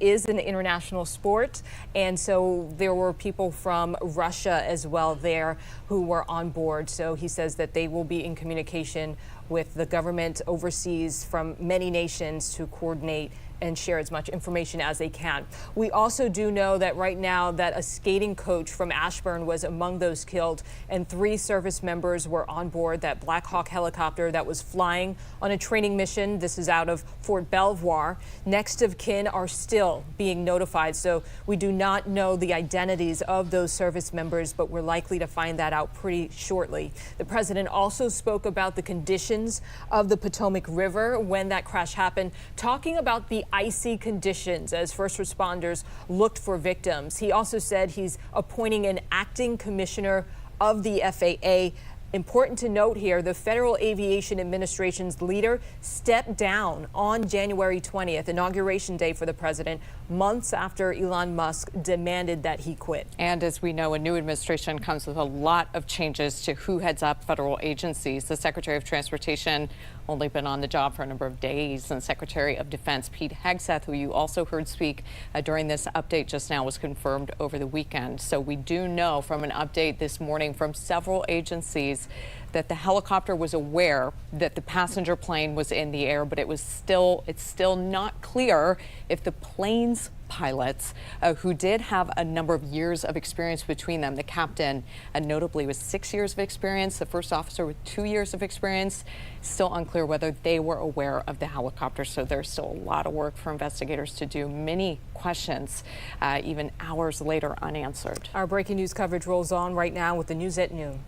is an international sport, and so there were people from Russia as well there who were on board. So he says that they will be in communication with the government overseas from many nations to coordinate and share as much information as they can. We also do know that right now that a skating coach from Ashburn was among those killed, and 3 service members were on board that Black Hawk helicopter that was flying on a training mission. This is out of Fort Belvoir. Next of kin are still being notified, so we do not know the identities of those service members, but we're likely to find that out pretty shortly. The president also spoke about the conditions of the Potomac River when that crash happened, talking about the icy conditions as first responders looked for victims. He also said he's appointing an acting commissioner of the FAA. Important to note here, the Federal Aviation Administration's leader stepped down on January 20th, inauguration day for the president, months after Elon Musk demanded that he quit. And as we know, a new administration comes with a lot of changes to who heads up federal agencies. The Secretary of Transportation only been on the job for a number of days, and Secretary of Defense Pete Hegseth, who you also heard speak during this update just now, was confirmed over the weekend. So we do know from an update this morning from several agencies that the helicopter was aware that the passenger plane was in the air, but it's still not clear if the plane's pilots, who did have a number of years of experience between them. The captain, notably, was 6 years of experience. The first officer with 2 years of experience. Still unclear whether they were aware of the helicopter. So there's still a lot of work for investigators to do. Many questions, even hours later, unanswered. Our breaking news coverage rolls on right now with the news at noon.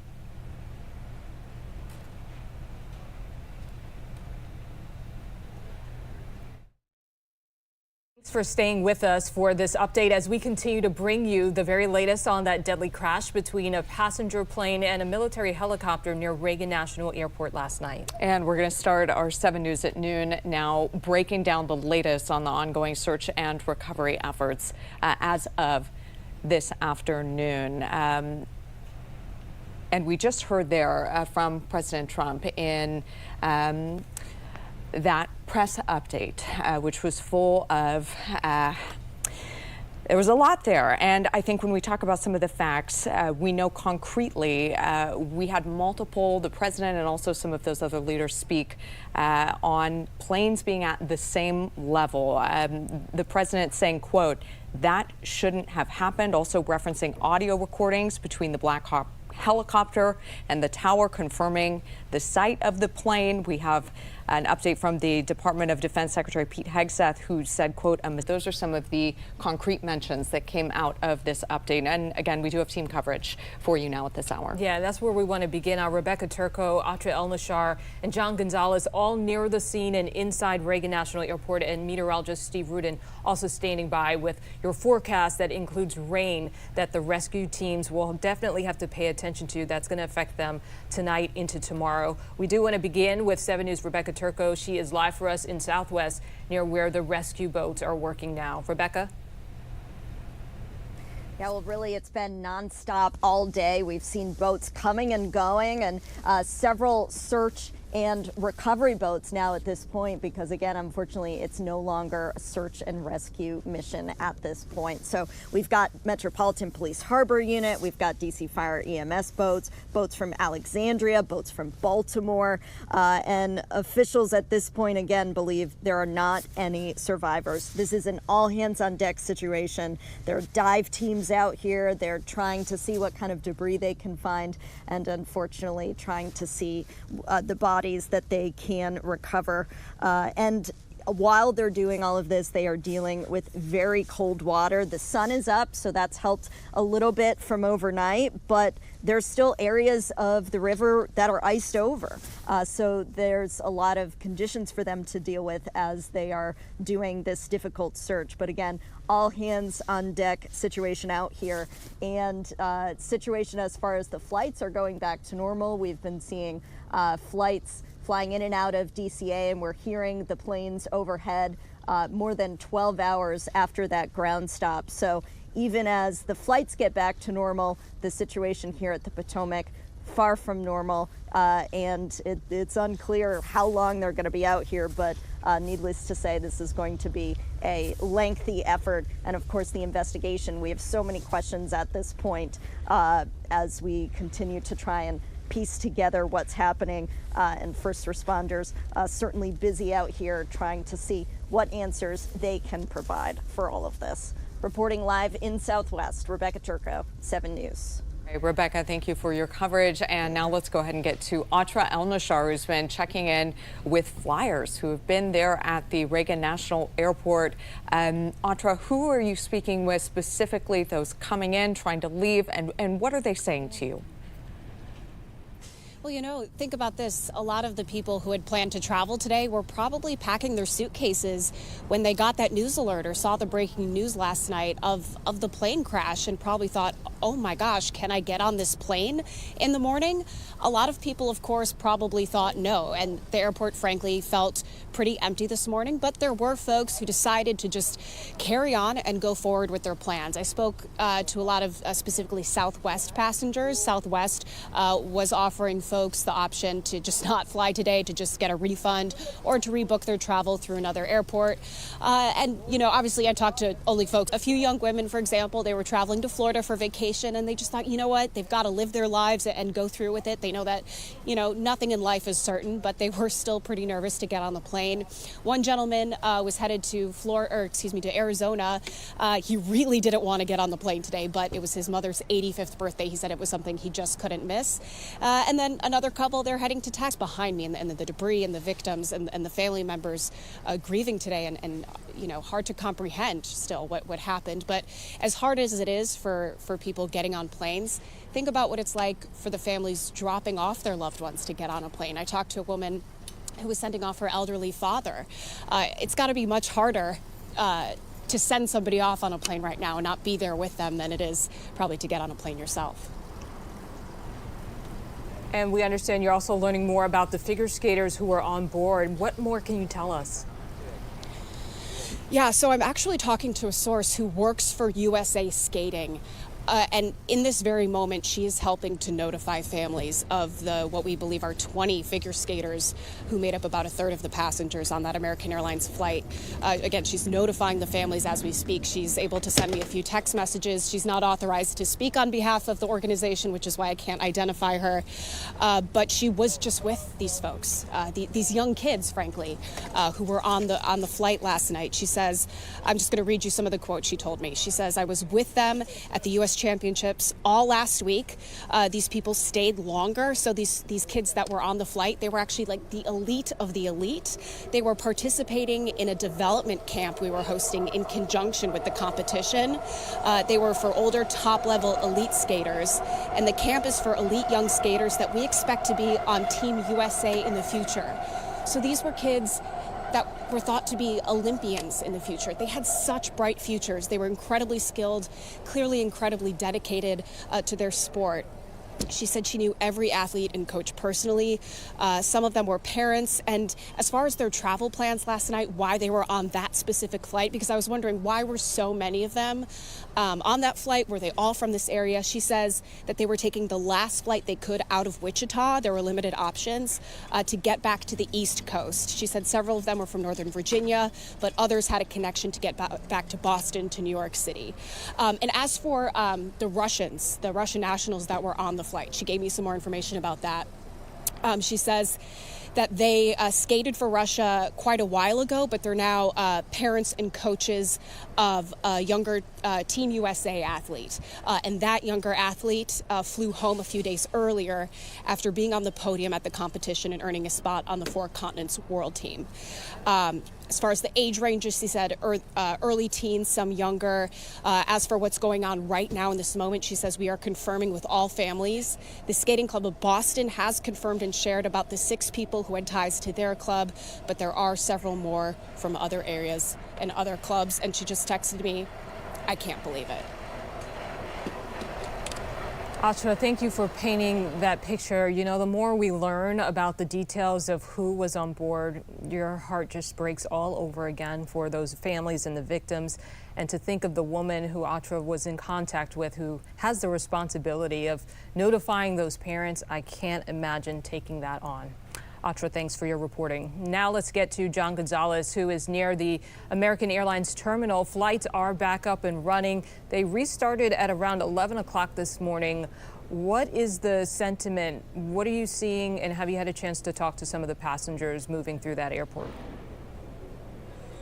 Thanks for staying with us for this update as we continue to bring you the very latest on that deadly crash between a passenger plane and a military helicopter near Reagan National Airport last night. And we're going to start our 7 News at noon now, breaking down the latest on the ongoing search and recovery efforts as of this afternoon. And we just heard there from President Trump in that press update, which was full of, there was a lot there. And I think when we talk about some of the facts, we know concretely we had the president and also some of those other leaders speak on planes being at the same level. The president saying, quote, "That shouldn't have happened," also referencing audio recordings between the Black Hawk helicopter and the tower confirming the site of the plane. We have an update from the Department of Defense Secretary Pete Hegseth, who said, quote, those are some of the concrete mentions that came out of this update. And again, we do have team coverage for you now at this hour. Yeah, that's where we want to begin. Our Rebecca Turco, Atra El-Nashar, and John Gonzalez all near the scene and inside Reagan National Airport, and meteorologist Steve Rudin also standing by with your forecast that includes rain that the rescue teams will definitely have to pay attention to. That's going to affect them tonight into tomorrow. We do want to begin with 7 News' Rebecca Turco. She is live for us in Southwest near where the rescue boats are working now. Rebecca? Yeah, well, really, it's been nonstop all day. We've seen boats coming and going, and several search and recovery boats now at this point, because again, unfortunately, it's no longer a search and rescue mission at this point. So we've got Metropolitan Police Harbor Unit, we've got DC Fire EMS boats, boats from Alexandria, boats from Baltimore, and officials at this point again believe there are not any survivors. This is an all hands on deck situation. There are dive teams out here. They're trying to see what kind of debris they can find, and unfortunately trying to see the bodies that they can recover. And while they're doing all of this, they are dealing with very cold water. The sun is up, so that's helped a little bit from overnight, but there's still areas of the river that are iced over. So there's a lot of conditions for them to deal with as they are doing this difficult search. But again, all hands on deck situation out here, and situation as far as the flights are going back to normal. We've been seeing flights flying in and out of DCA, and we're hearing the planes overhead more than 12 hours after that ground stop. So even as the flights get back to normal, the situation here at the Potomac far from normal, and it's unclear how long they're going to be out here, but needless to say, this is going to be a lengthy effort. And of course, the investigation. We have so many questions at this point as we continue to try and piece together what's happening. And first responders certainly busy out here trying to see what answers they can provide for all of this. Reporting live in Southwest, Rebecca Turco, 7 News. Hey, Rebecca, thank you for your coverage. And now let's go ahead and get to Atra El-Nashar, who's been checking in with flyers who have been there at the Reagan National Airport. Atra, who are you speaking with specifically, those coming in, trying to leave, and what are they saying to you? Well, you know, think about this. A lot of the people who had planned to travel today were probably packing their suitcases when they got that news alert or saw the breaking news last night of the plane crash and probably thought, oh my gosh, can I get on this plane in the morning? A lot of people, of course, probably thought no. And the airport, frankly, felt pretty empty this morning. But there were folks who decided to just carry on and go forward with their plans. I spoke to a lot of specifically Southwest passengers. Southwest was offering folks the option to just not fly today, to just get a refund or to rebook their travel through another airport. And, you know, obviously I talked to only folks, a few young women, for example, they were traveling to Florida for vacation and they just thought, you know what, they've got to live their lives and go through with it. They know that, you know, nothing in life is certain, but they were still pretty nervous to get on the plane. One gentleman was headed to Arizona. He really didn't want to get on the plane today, but it was his mother's 85th birthday. He said it was something he just couldn't miss. And then another couple, they're heading to Texas behind me, and the debris and the victims and the family members grieving today, and you know, hard to comprehend still what happened. But as hard as it is for people getting on planes, think about what it's like for the families dropping off their loved ones to get on a plane. I talked to a woman who was sending off her elderly father. It's got to be much harder to send somebody off on a plane right now and not be there with them than it is probably to get on a plane yourself. And we understand you're also learning more about the figure skaters who are on board. What more can you tell us? Yeah, so I'm actually talking to a source who works for USA Skating. And in this very moment, she is helping to notify families of what we believe are 20 figure skaters who made up about a third of the passengers on that American Airlines flight. Again, she's notifying the families as we speak. She's able to send me a few text messages. She's not authorized to speak on behalf of the organization, which is why I can't identify her. But she was just with these folks, these young kids, frankly, who were on the flight last night. She says, I'm just going to read you some of the quotes she told me. She says, I was with them at the U.S. Championships all last week. These people stayed longer. So these kids that were on the flight, they were actually like the elite of the elite. They were participating in a development camp we were hosting in conjunction with the competition. They were for older top-level elite skaters. And the camp is for elite young skaters that we expect to be on Team USA in the future. So these were kids that were thought to be Olympians in the future. They had such bright futures. They were incredibly skilled, clearly incredibly dedicated to their sport. She said she knew every athlete and coach personally. Some of them were parents. And as far as their travel plans last night, why they were on that specific flight, because I was wondering why were so many of them on that flight? Were they all from this area? She says that they were taking the last flight they could out of Wichita. There were limited options to get back to the East Coast. She said several of them were from Northern Virginia, but others had a connection to get back to Boston, to New York City. And as for the Russian nationals that were on the flight, she gave me some more information about that. She says that they skated for Russia quite a while ago, but they're now parents and coaches of a younger Team USA athlete. And that younger athlete flew home a few days earlier after being on the podium at the competition and earning a spot on the Four Continents World Team. As far as the age ranges, she said early teens, some younger. As for what's going on right now in this moment, she says we are confirming with all families. The Skating Club of Boston has confirmed and shared about the 6 people who had ties to their club, but there are several more from other areas and other clubs. And she just texted me, I can't believe it. Atra, thank you for painting that picture. You know, the more we learn about the details of who was on board, your heart just breaks all over again for those families and the victims. And to think of the woman who Atra was in contact with, who has the responsibility of notifying those parents, I can't imagine taking that on. Atra, thanks for your reporting. Now let's get to John Gonzalez, who is near the American Airlines terminal. Flights are back up and running. They restarted at around 11 o'clock this morning. What is the sentiment? What are you seeing, and have you had a chance to talk to some of the passengers moving through that airport?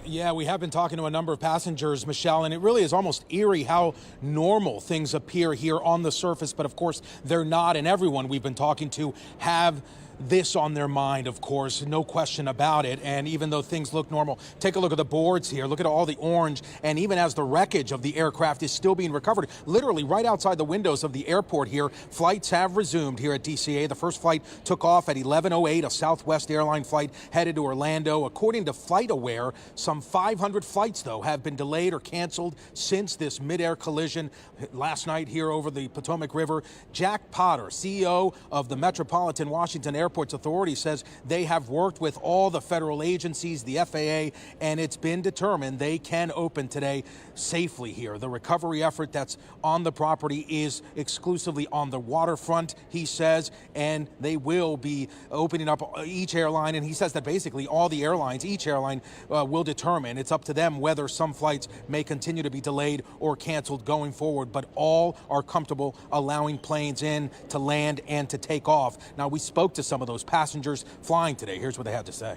Yeah, we have been talking to a number of passengers, Michelle, and it really is almost eerie how normal things appear here on the surface. But of course, they're not, and everyone we've been talking to have this on their mind, of course, no question about it. And even though things look normal, take a look at the boards here. Look at all the orange. And even as the wreckage of the aircraft is still being recovered, literally right outside the windows of the airport here, flights have resumed here at DCA. The first flight took off at 11:08, a Southwest airline flight headed to Orlando. According to FlightAware, some 500 flights, though, have been delayed or canceled since this mid-air collision last night here over the Potomac River. Jack Potter, CEO of the Metropolitan Washington Airports Authority, says they have worked with all the federal agencies, the FAA, and it's been determined they can open today safely here. The recovery effort that's on the property is exclusively on the waterfront, he says, and they will be opening up each airline. And he says that basically all the airlines, each airline will determine. It's up to them whether some flights may continue to be delayed or canceled going forward, but all are comfortable allowing planes in to land and to take off. Now, we spoke to some of those passengers flying today. Here's what they had to say.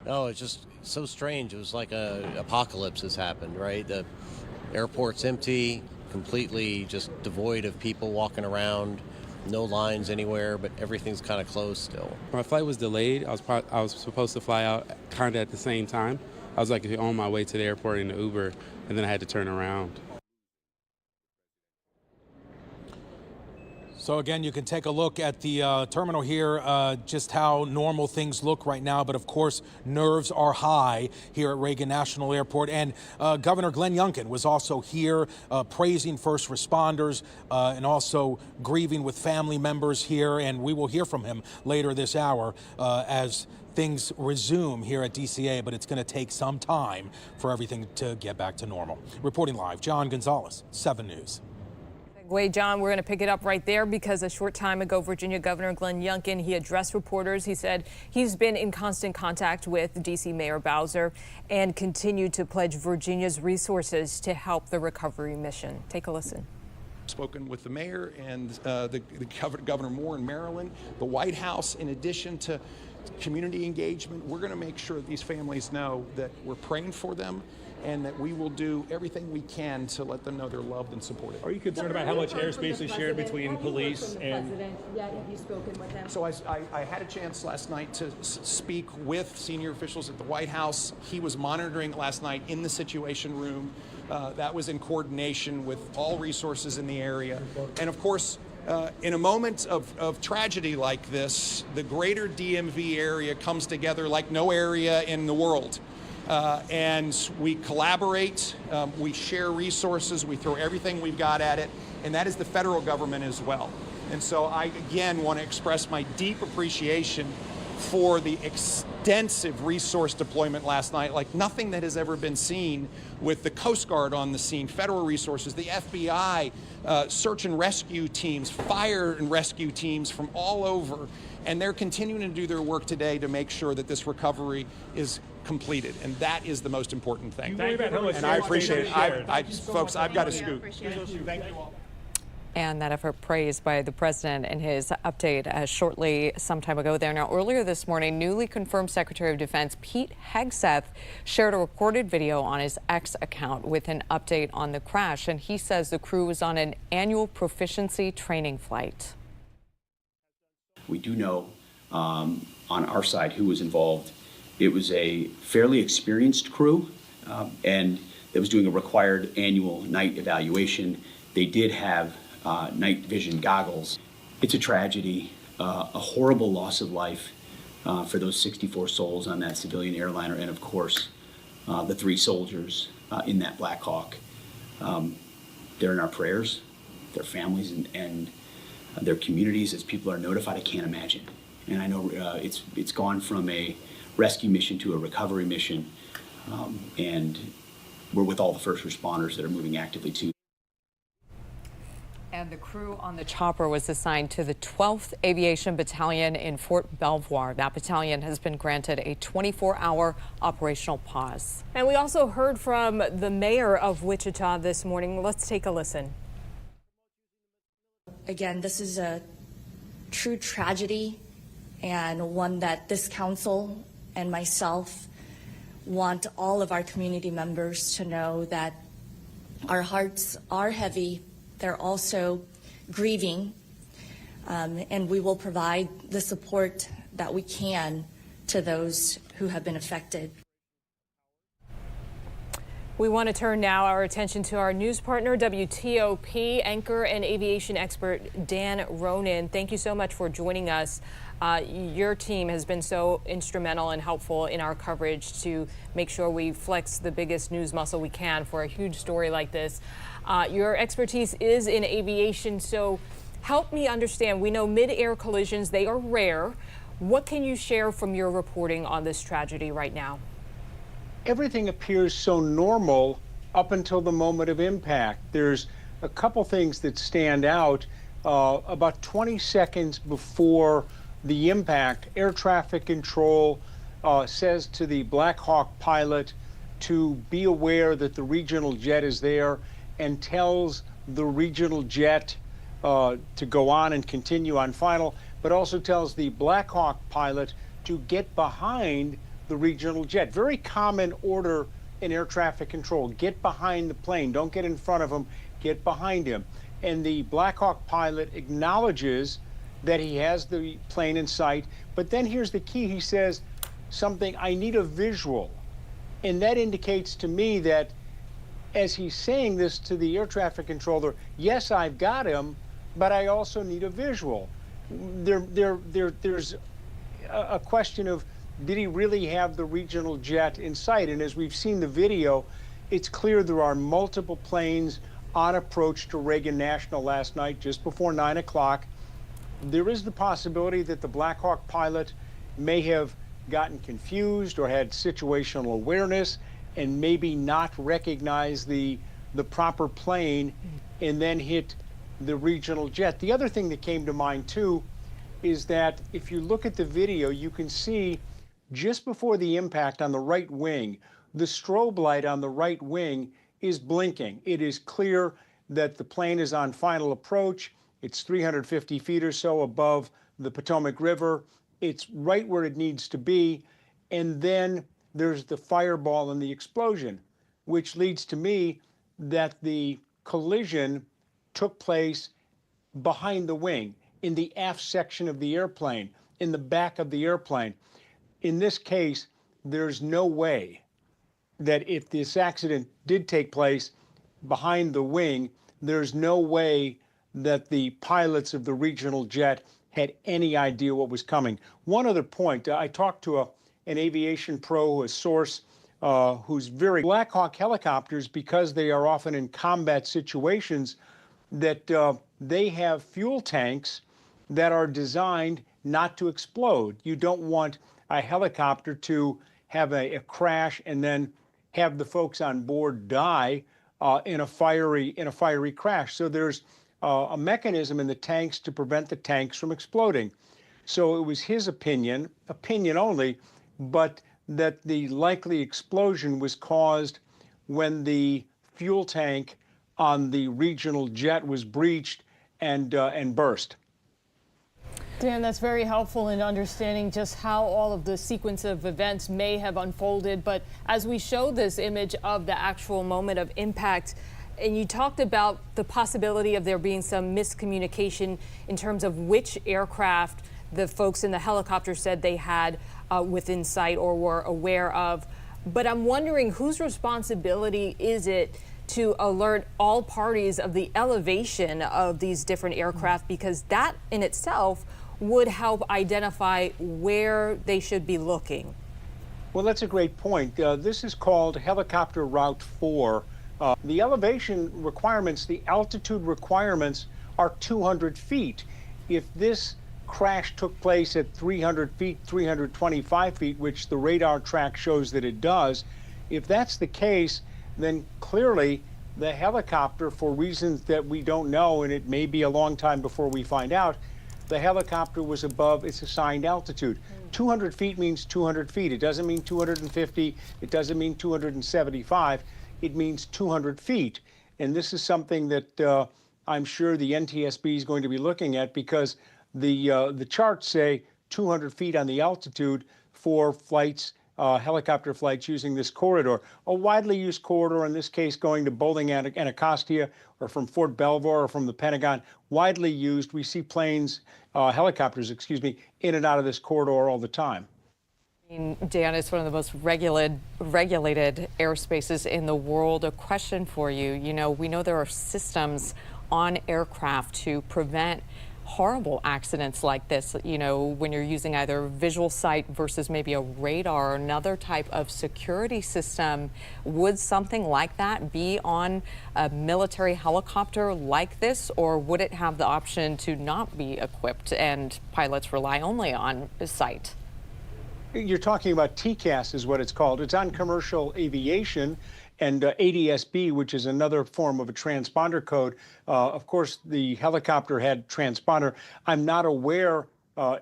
No, it's just so strange. It was like a apocalypse has happened, right? The airport's empty, completely just devoid of people walking around, no lines anywhere, but everything's kind of closed still. My flight was delayed. I was supposed to fly out kind of at the same time. I was like on my way to the airport in the Uber, and then I had to turn around. So again, you can take a look at the terminal here, just how normal things look right now. But of course, nerves are high here at Reagan National Airport. And Governor Glenn Youngkin was also here praising first responders and also grieving with family members here. And we will hear from him later this hour as things resume here at DCA. But it's going to take some time for everything to get back to normal. Reporting live, John Gonzalez, 7 News. John, we're going to pick it up right there because a short time ago, Virginia Governor Glenn Youngkin, he addressed reporters. He said he's been in constant contact with D.C. Mayor Bowser and continued to pledge Virginia's resources to help the recovery mission. Take a listen. Spoken with the mayor and the Governor Moore in Maryland, the White House. In addition to community engagement, we're going to make sure that these families know that we're praying for them and that we will do everything we can to let them know they're loved and supported. Are you concerned about how much airspace is shared between police and... Yeah, have you spoken with them? So I had a chance last night to speak with senior officials at the White House. He was monitoring last night in the Situation Room. That was in coordination with all resources in the area. And of course, in a moment of tragedy like this, the greater DMV area comes together like no area in the world. And we collaborate, we share resources, we throw everything we've got at it, and that is the federal government as well. And so I, again, want to express my deep appreciation for the extensive resource deployment last night, like nothing that has ever been seen, with the Coast Guard on the scene, federal resources, the FBI, search and rescue teams, fire and rescue teams from all over. And they're continuing to do their work today to make sure that this recovery is completed. And that is the most important thing. And I appreciate it. Folks, I've got a scoop. Thank you all. And that effort praised by the president in his update shortly some time ago there. Now, earlier this morning, newly confirmed Secretary of Defense Pete Hegseth shared a recorded video on his X account with an update on the crash. And he says the crew was on an annual proficiency training flight. We do know on our side who was involved. It was a fairly experienced crew and it was doing a required annual night evaluation. They did have night vision goggles. It's a tragedy, a horrible loss of life for those 64 souls on that civilian airliner, and of course the 3 soldiers in that Black Hawk. They're in our prayers, their families and their communities. As people are notified, I can't imagine. And I know it's gone from a rescue mission to a recovery mission, and we're with all the first responders that are moving actively too. And the crew on the chopper was assigned to the 12th Aviation Battalion in Fort Belvoir. That battalion has been granted a 24-hour operational pause. And we also heard from the mayor of Wichita this morning. Let's take a listen. Again, this is a true tragedy, and one that this council and myself want all of our community members to know that our hearts are heavy. They're also grieving, and we will provide the support that we can to those who have been affected. We want to turn now our attention to our news partner, WTOP anchor and aviation expert Dan Ronan. Thank you so much for joining us. Your team has been so instrumental and helpful in our coverage to make sure we flex the biggest news muscle we can for a huge story like this. Your expertise is in aviation, so help me understand. We know mid-air collisions, they are rare. What can you share from your reporting on this tragedy right now? Everything appears so normal up until the moment of impact. There's a couple things that stand out. About 20 seconds before the impact, air traffic control says to the Black Hawk pilot to be aware that the regional jet is there, and tells the regional jet to go on and continue on final, but also tells the Black Hawk pilot to get behind the regional jet. Very common order in air traffic control. Get behind the plane. Don't get in front of him. Get behind him. And the Black Hawk pilot acknowledges that he has the plane in sight. But then here's the key. He says something, I need a visual. And that indicates to me that as he's saying this to the air traffic controller, yes, I've got him, but I also need a visual. There's a question of, did he really have the regional jet in sight? And as we've seen the video, it's clear there are multiple planes on approach to Reagan National last night, just before 9 o'clock. There is the possibility that the Black Hawk pilot may have gotten confused or had situational awareness and maybe not recognize the proper plane and then hit the regional jet. The other thing that came to mind too is that if you look at the video, you can see just before the impact on the right wing, the strobe light on the right wing is blinking. It is clear that the plane is on final approach. It's 350 feet or so above the Potomac River. It's right where it needs to be. And then there's the fireball and the explosion, which leads to me that the collision took place behind the wing, in the aft section of the airplane, in the back of the airplane. In this case, there's no way that if this accident did take place behind the wing, there's no way that the pilots of the regional jet had any idea what was coming. One other point, I talked to an aviation pro, a source who's very Black Hawk helicopters, because they are often in combat situations, that they have fuel tanks that are designed not to explode. You don't want a helicopter to have a crash and then have the folks on board die in a fiery crash. So there's a mechanism in the tanks to prevent the tanks from exploding. So it was his opinion only, but that the likely explosion was caused when the fuel tank on the regional jet was breached and burst. Dan, that's very helpful in understanding just how all of the sequence of events may have unfolded. But as we show this image of the actual moment of impact, and you talked about the possibility of there being some miscommunication in terms of which aircraft the folks in the helicopter said they had within sight or were aware of. But I'm wondering, whose responsibility is it to alert all parties of the elevation of these different aircraft? Because that in itself would help identify where they should be looking. Well, that's a great point. This is called Helicopter Route 4. The elevation requirements, the altitude requirements are 200 feet. If this crash took place at 300 feet, 325 feet, which the radar track shows that it does, if that's the case, then clearly the helicopter, for reasons that we don't know, and it may be a long time before we find out, the helicopter was above its assigned altitude. 200 feet means 200 feet. It doesn't mean 250. It doesn't mean 275. It means 200 feet. And this is something that I'm sure the NTSB is going to be looking at, because the charts say 200 feet on the altitude for flights, helicopter flights using this corridor. A widely used corridor, in this case going to Bowling Anacostia or from Fort Belvoir or from the Pentagon. Widely used. We see planes, helicopters, excuse me, in and out of this corridor all the time. Dan, it's one of the most regulated airspaces in the world. A question for you. You know, we know there are systems on aircraft to prevent horrible accidents like this, you know, when you're using either visual sight versus maybe a radar or another type of security system. Would something like that be on a military helicopter like this, or would it have the option to not be equipped and pilots rely only on sight? You're talking about TCAS is what it's called. It's on commercial aviation, and ADSB, which is another form of a transponder code. Of course, the helicopter had transponder. I'm not aware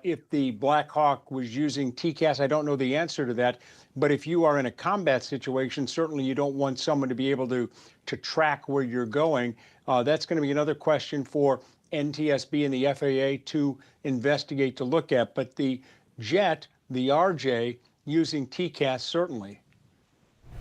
if the Black Hawk was using TCAS. I don't know the answer to that. But if you are in a combat situation, certainly you don't want someone to be able to track where you're going. That's going to be another question for NTSB and the FAA to investigate, to look at. But the jet, the RJ, using TCAS, certainly.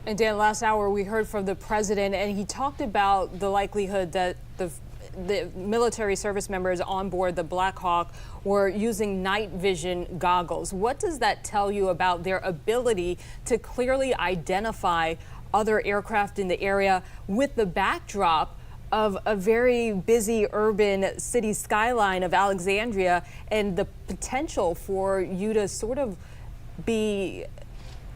And Dan, last hour we heard from the president, and he talked about the likelihood that the military service members on board the Black Hawk were using night vision goggles. What does that tell you about their ability to clearly identify other aircraft in the area with the backdrop of a very busy urban city skyline of Alexandria, and the potential for you to sort of be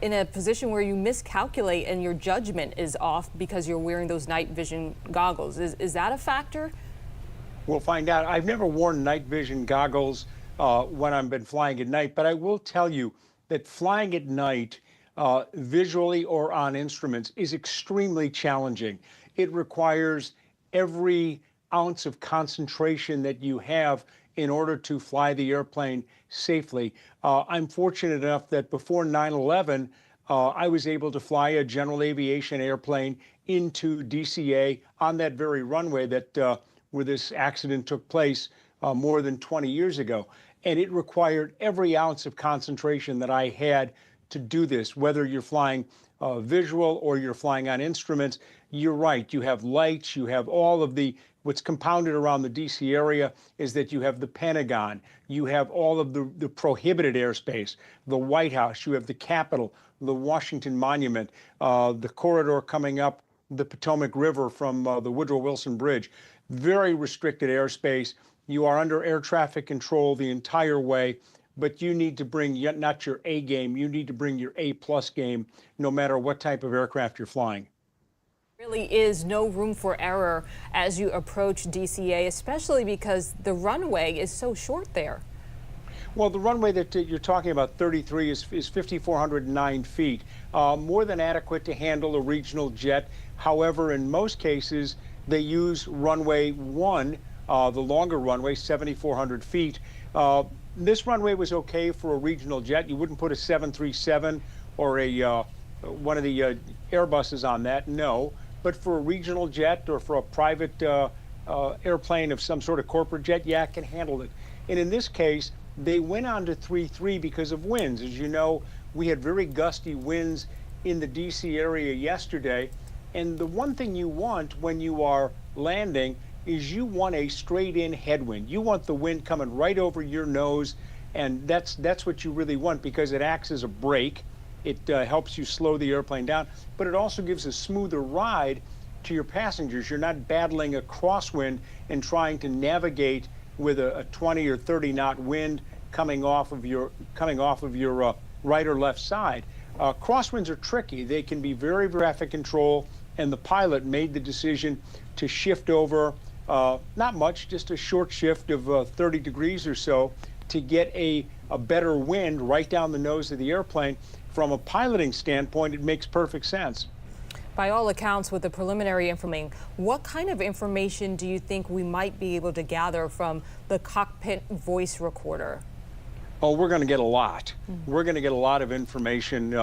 in a position where you miscalculate and your judgment is off because you're wearing those night vision goggles? Is that a factor? We'll find out. I've never worn night vision goggles when I've been flying at night, but I will tell you that flying at night, visually or on instruments, is extremely challenging. It requires every ounce of concentration that you have in order to fly the airplane safely. I'm fortunate enough that before 9/11, I was able to fly a general aviation airplane into DCA on that very runway that where this accident took place more than 20 years ago. And it required every ounce of concentration that I had to do this, whether you're flying visual or you're flying on instruments. You're right. You have lights, you have all of what's compounded around the DC area is that you have the Pentagon, you have all of the prohibited airspace, the White House, you have the Capitol, the Washington Monument, the corridor coming up the Potomac River from the Woodrow Wilson Bridge. Very restricted airspace. You are under air traffic control the entire way, but you need to bring not your A game, you need to bring your A+ game, no matter what type of aircraft you're flying. Really is no room for error as you approach DCA, especially because the runway is so short there. Well, the runway that you're talking about, 33, is 5,409 feet, more than adequate to handle a regional jet. However, in most cases, they use runway 1, the longer runway, 7,400 feet. This runway was okay for a regional jet. You wouldn't put a 737 or one of the Airbuses on that, no. But for a regional jet or for a private airplane of some sort of corporate jet, yeah, it can handle it. And in this case, they went on to 3.3 because of winds. As you know, we had very gusty winds in the DC area yesterday. And the one thing you want when you are landing is you want a straight in headwind. You want the wind coming right over your nose, and that's what you really want, because it acts as a brake. It helps you slow the airplane down, but it also gives a smoother ride to your passengers. You're not battling a crosswind and trying to navigate with a 20 or 30 knot wind coming off of your right or left side. Crosswinds are tricky. They can be very traffic control, and the pilot made the decision to shift over, not much, just a short shift of 30 degrees or so, to get a better wind right down the nose of the airplane. From a piloting standpoint, it makes perfect sense. By all accounts, with the preliminary information, what kind of information do you think we might be able to gather from the cockpit voice recorder? Oh, we're going to get a lot. We're going to get a lot of information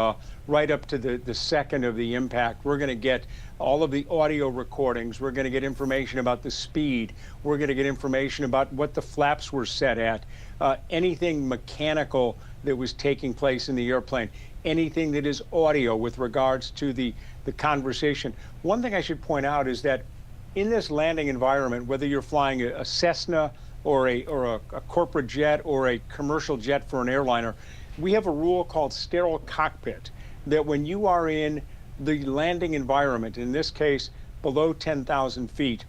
right up to the second of the impact. We're going to get all of the audio recordings. We're going to get information about the speed. We're going to get information about what the flaps were set at, anything mechanical that was taking place in the airplane, anything that is audio with regards to the conversation. One thing I should point out is that in this landing environment, whether you're flying a Cessna or a corporate jet or a commercial jet for an airliner, we have a rule called sterile cockpit, that when you are in the landing environment, in this case below 10,000 feet,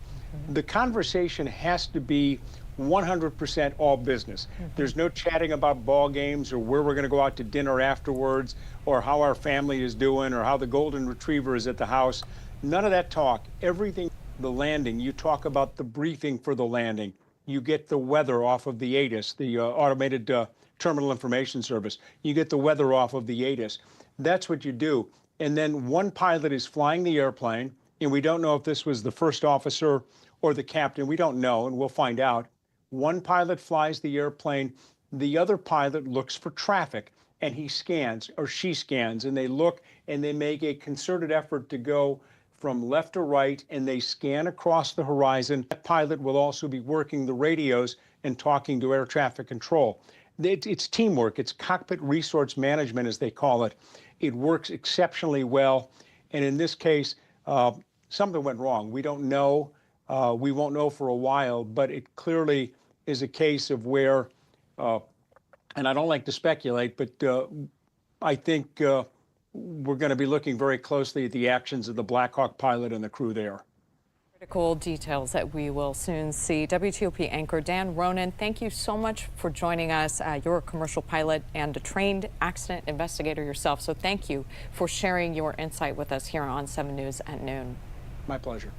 the conversation has to be 100% all business. There's no chatting about ball games or where we're going to go out to dinner afterwards or how our family is doing or how the golden retriever is at the house. None of that talk. Everything, the landing, you talk about the briefing for the landing. You get the weather off of the ATIS, the Automated Terminal Information Service. You get the weather off of the ATIS. That's what you do. And then one pilot is flying the airplane, and we don't know if this was the first officer or the captain. We don't know, and we'll find out. One pilot flies the airplane. The other pilot looks for traffic, and he scans, or she scans, and they look, and they make a concerted effort to go from left to right, and they scan across the horizon. That pilot will also be working the radios and talking to air traffic control. It's teamwork. It's cockpit resource management, as they call it. It works exceptionally well. And in this case, something went wrong. We don't know. We won't know for a while, but it clearly is a case of where, and I don't like to speculate, but I think we're going to be looking very closely at the actions of the Black Hawk pilot and the crew there. Critical details that we will soon see. WTOP anchor Dan Ronan, thank you so much for joining us. You're a commercial pilot and a trained accident investigator yourself, so thank you for sharing your insight with us here on 7 News at noon. My pleasure.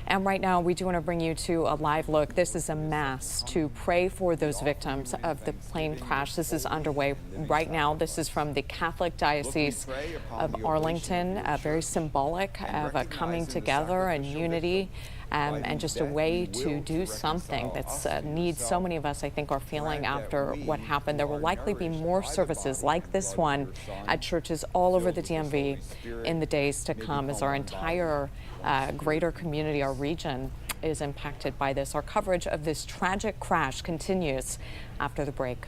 And right now, we do want to bring you to a live look. This is a mass to pray for those victims of the plane crash. This is underway right now. This is from the Catholic Diocese of Arlington, very symbolic of a coming together and unity. And just a way to do something that's needs so many of us, I think, are feeling after what happened. There will likely be more services like this one at churches all over the DMV in the days to come as our entire greater community, our region, is impacted by this. Our coverage of this tragic crash continues after the break.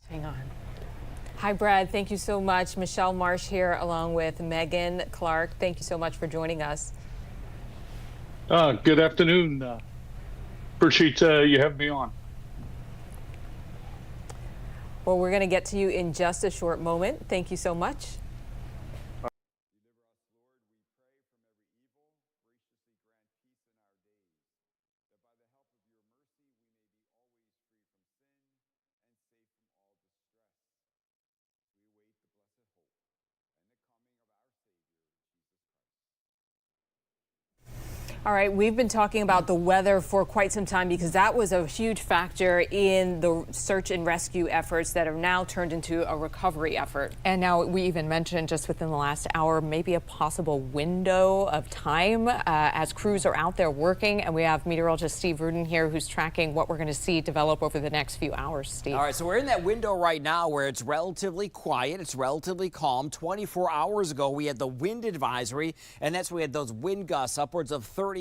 Hang on. Hi, Brad. Thank you so much. Michelle Marsh here, along with Megan Clark. Thank you so much for joining us. Good afternoon. Appreciate you having me on. Well, we're going to get to you in just a short moment. Thank you so much. All right, we've been talking about the weather for quite some time because that was a huge factor in the search and rescue efforts that have now turned into a recovery effort. And now we even mentioned just within the last hour, maybe a possible window of time as crews are out there working. And we have meteorologist Steve Rudin here who's tracking what we're going to see develop over the next few hours. Steve. All right, so we're in that window right now where it's relatively quiet. It's relatively calm. 24 hours ago, we had the wind advisory, and that's when we had those wind gusts upwards of 40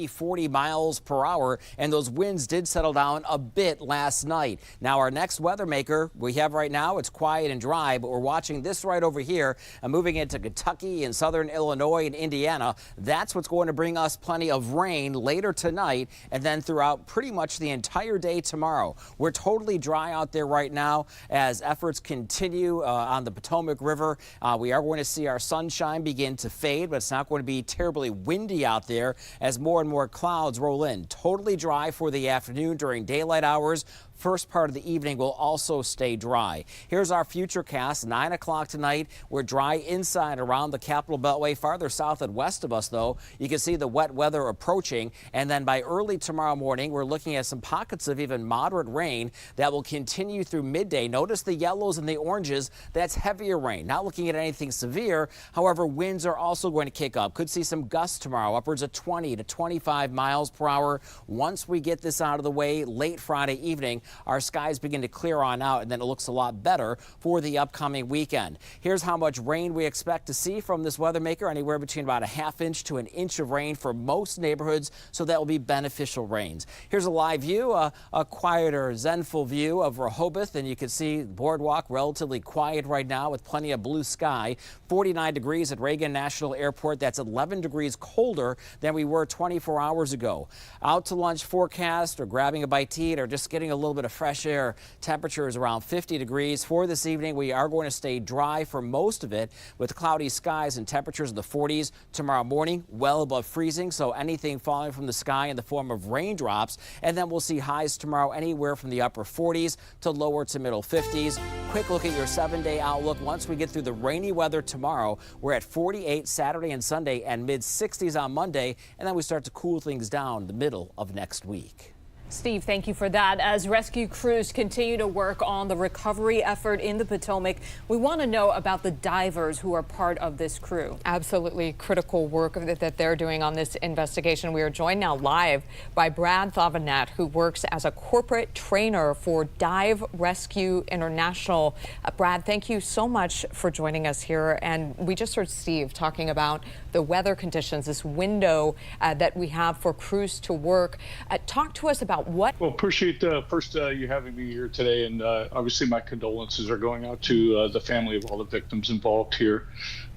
miles per hour, and those winds did settle down a bit last night. Now, our next weather maker we have right now, it's quiet and dry, but we're watching this right over here, moving into Kentucky and southern Illinois and Indiana. That's what's going to bring us plenty of rain later tonight and then throughout pretty much the entire day tomorrow. We're totally dry out there right now as efforts continue on the Potomac River. We are going to see our sunshine begin to fade, but it's not going to be terribly windy out there as more and more clouds roll in. Totally dry for the afternoon during daylight hours. First part of the evening will also stay dry. Here's our futurecast. 9 o'clock tonight. We're dry inside around the Capital Beltway. Farther south and west of us, though, you can see the wet weather approaching. And then by early tomorrow morning, we're looking at some pockets of even moderate rain that will continue through midday. Notice the yellows and the oranges. That's heavier rain. Not looking at anything severe. However, winds are also going to kick up. Could see some gusts tomorrow, upwards of 20 to 25 miles per hour. Once we get this out of the way late Friday evening, our skies begin to clear on out, and then it looks a lot better for the upcoming weekend. Here's how much rain we expect to see from this weather maker, anywhere between about a ½ inch to an inch of rain for most neighborhoods, so that will be beneficial rains. Here's a live view, a quieter, zenful view of Rehoboth, and you can see the boardwalk relatively quiet right now with plenty of blue sky. 49 degrees at Reagan National Airport. That's 11 degrees colder than we were 24 hours ago. Out to lunch forecast or grabbing a bite to eat or just getting a little bit of fresh air. Temperature is around 50 degrees. For this evening, we are going to stay dry for most of it with cloudy skies and temperatures in the 40s. Tomorrow morning, well above freezing, so anything falling from the sky in the form of raindrops. And then we'll see highs tomorrow anywhere from the upper 40s to lower to middle 50s. Quick look at your 7-day outlook. Once we get through the rainy weather tomorrow, we're at 48 Saturday and Sunday and mid-60s on Monday, and then we start to cool things down the middle of next week. Steve, thank you for that. As rescue crews continue to work on the recovery effort in the Potomac, we want to know about the divers who are part of this crew. Absolutely critical work that they're doing on this investigation. We are joined now live by Brad Thavanette, who works as a corporate trainer for Dive Rescue International. Brad, thank you so much for joining us here. And we just heard Steve talking about the weather conditions, this window that we have for crews to work. Talk to us about what? Well, appreciate first you having me here today, and obviously my condolences are going out to the family of all the victims involved here.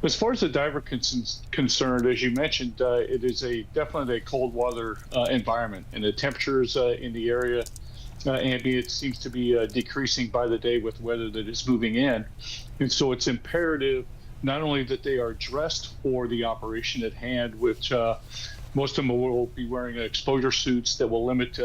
As far as the diver concerned, as you mentioned, it is definitely a cold weather environment, and the temperatures in the area ambient seems to be decreasing by the day with weather that is moving in, and so it's imperative not only that they are dressed for the operation at hand, which most of them will be wearing exposure suits that will limit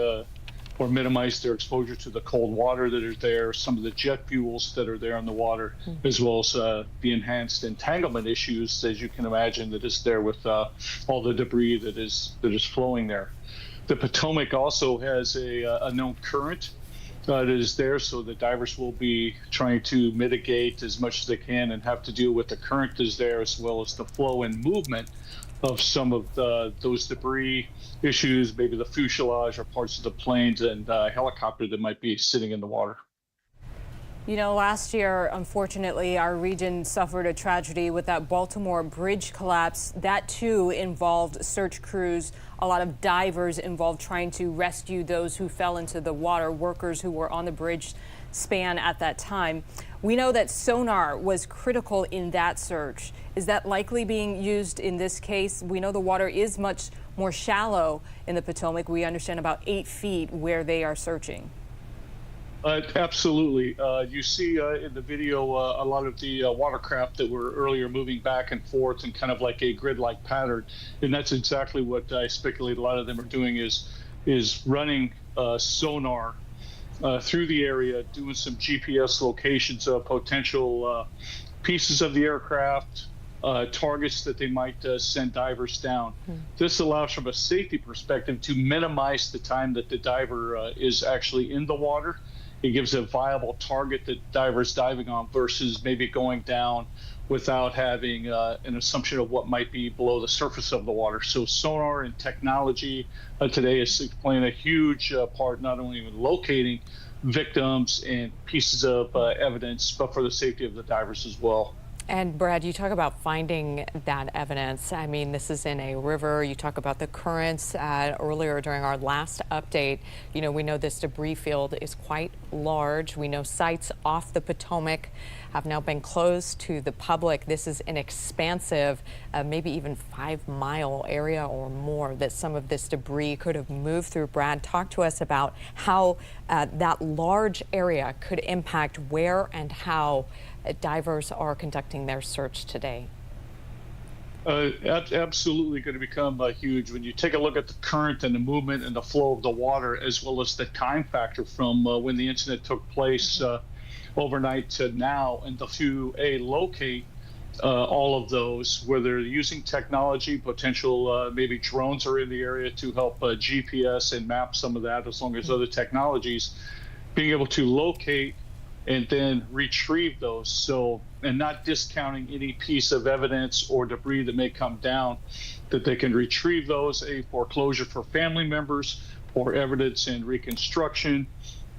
or minimize their exposure to the cold water that is there, some of the jet fuels that are there in the water, as well as the enhanced entanglement issues, as you can imagine, that is there with all the debris that is flowing there. The Potomac also has a known current that is there, so the divers will be trying to mitigate as much as they can and have to deal with the current that is there, as well as the flow and movement of some of those debris issues, maybe the fuselage or parts of the planes and helicopter that might be sitting in the water. You know, last year, unfortunately, our region suffered a tragedy with that Baltimore bridge collapse. That, too, involved search crews, a lot of divers involved trying to rescue those who fell into the water, workers who were on the bridge span at that time. We know that sonar was critical in that search. Is that likely being used in this case? We know the water is much more shallow in the Potomac. We understand about 8 feet where they are searching. Absolutely. You see in the video a lot of the watercraft that were earlier moving back and forth in kind of like a grid-like pattern, and that's exactly what I speculate a lot of them are doing is running sonar through the area, doing some GPS locations of potential pieces of the aircraft, targets that they might send divers down. This allows, from a safety perspective, to minimize the time that the diver is actually in the water. It gives a viable target that divers diving on versus maybe going down without having an assumption of what might be below the surface of the water. So sonar and technology today is playing a huge part, not only in locating victims and pieces of evidence, but for the safety of the divers as well. And Brad, you talk about finding that evidence. I mean, this is in a river. You talk about the currents earlier during our last update. You know, we know this debris field is quite large. We know sites off the Potomac have now been closed to the public. This is an expansive, maybe even 5-mile area or more that some of this debris could have moved through. Brad, talk to us about how that large area could impact where and how divers are conducting their search today. Absolutely going to become huge. When you take a look at the current and the movement and the flow of the water, as well as the time factor from when the incident took place overnight to now, and to locate all of those, where they're using technology, potential maybe drones are in the area to help GPS and map some of that, as long as other technologies, being able to locate and then retrieve those. So, and not discounting any piece of evidence or debris that may come down, that they can retrieve those, a foreclosure for family members, or evidence and reconstruction,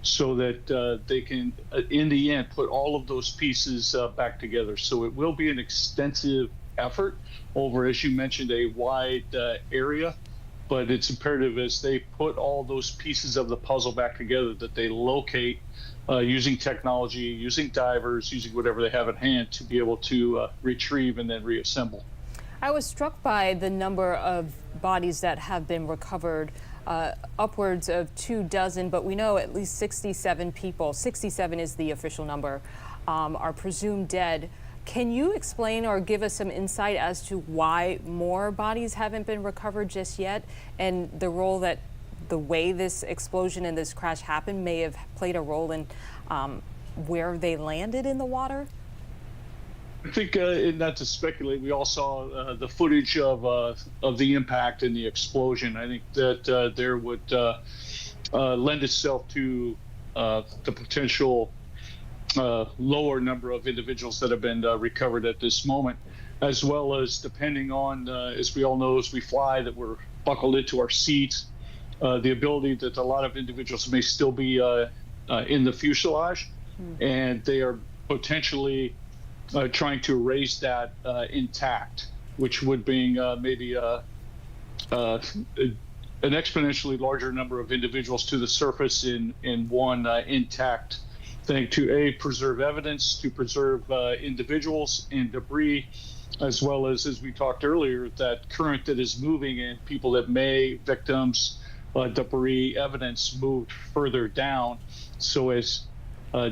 so that they can, in the end, put all of those pieces back together. So it will be an extensive effort over, as you mentioned, a wide area, but it's imperative as they put all those pieces of the puzzle back together that they locate using technology, using divers, using whatever they have at hand to be able to retrieve and then reassemble. I was struck by the number of bodies that have been recovered, upwards of 24, but we know at least 67 people, 67 is the official number, are presumed dead. Can you explain or give us some insight as to why more bodies haven't been recovered just yet, and the role that the way this explosion and this crash happened may have played a role in where they landed in the water? I think, not to speculate, we all saw the footage of the impact and the explosion. I think that there would lend itself to the potential lower number of individuals that have been recovered at this moment, as well as depending on, as we all know, as we fly, that we're buckled into our seats, the ability that a lot of individuals may still be in the fuselage, and they are potentially trying to erase that intact, which would bring maybe an exponentially larger number of individuals to the surface in one intact thing, to preserve evidence, to preserve individuals and debris, as well as we talked earlier, that current that is moving and people that may, victims, debris, evidence moved further down. So as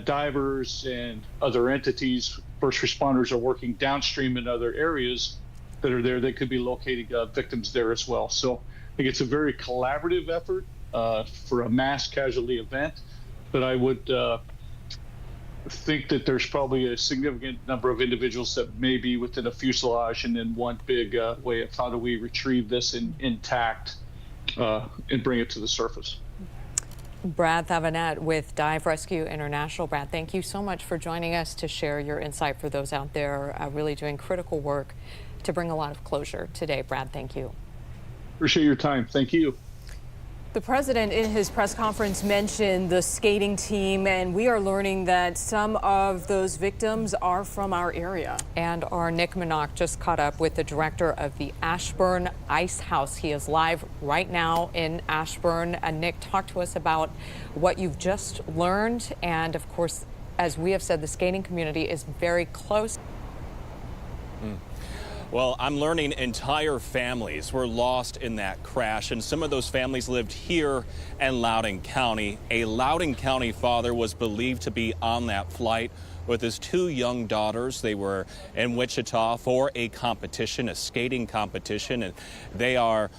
divers and other entities, first responders are working downstream in other areas that are there, they could be locating victims there as well. So I think it's a very collaborative effort for a mass casualty event, but I would think that there's probably a significant number of individuals that may be within a fuselage, and then one big way of how do we retrieve this intact and bring it to the surface. Brad Thavanette with Dive Rescue International. Brad, thank you so much for joining us to share your insight for those out there really doing critical work to bring a lot of closure today. Brad, thank you. Appreciate your time. Thank you. The president in his press conference mentioned the skating team, and we are learning that some of those victims are from our area. And our Nick Minock just caught up with the director of the Ashburn Ice House. He is live right now in Ashburn. Nick, talk to us about what you've just learned. And of course, as we have said, the skating community is very close. Well, I'm learning entire families were lost in that crash, and some of those families lived here in Loudoun County. A Loudoun County father was believed to be on that flight with his 2 young daughters. They were in Wichita for a competition, a skating competition, and they are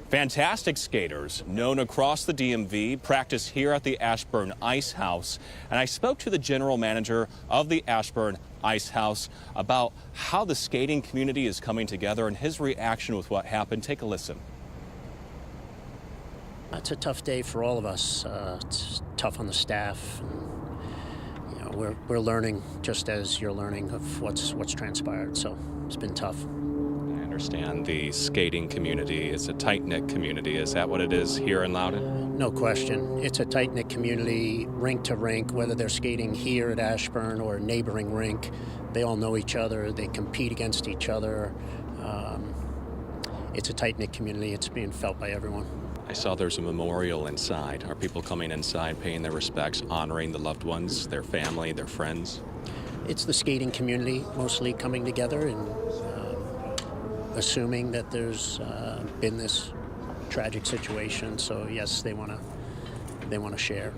fantastic skaters, known across the DMV, practice here at the Ashburn Ice House. And I spoke to the general manager of the Ashburn Ice House about how the skating community is coming together and his reaction with what happened. Take a listen. It's a tough day for all of us. It's tough on the staff. And, you know, we're learning just as you're learning of what's transpired. So it's been tough. I understand the skating community is a tight-knit community. Is that what it is here in Loudoun? No question. It's a tight-knit community, rink to rink, whether they're skating here at Ashburn or a neighboring rink. They all know each other. They compete against each other. It's a tight-knit community. It's being felt by everyone. I saw there's a memorial inside. Are people coming inside, paying their respects, honoring the loved ones, their family, their friends? It's the skating community mostly coming together and assuming that there's been this tragic situation. So yes, they want to share.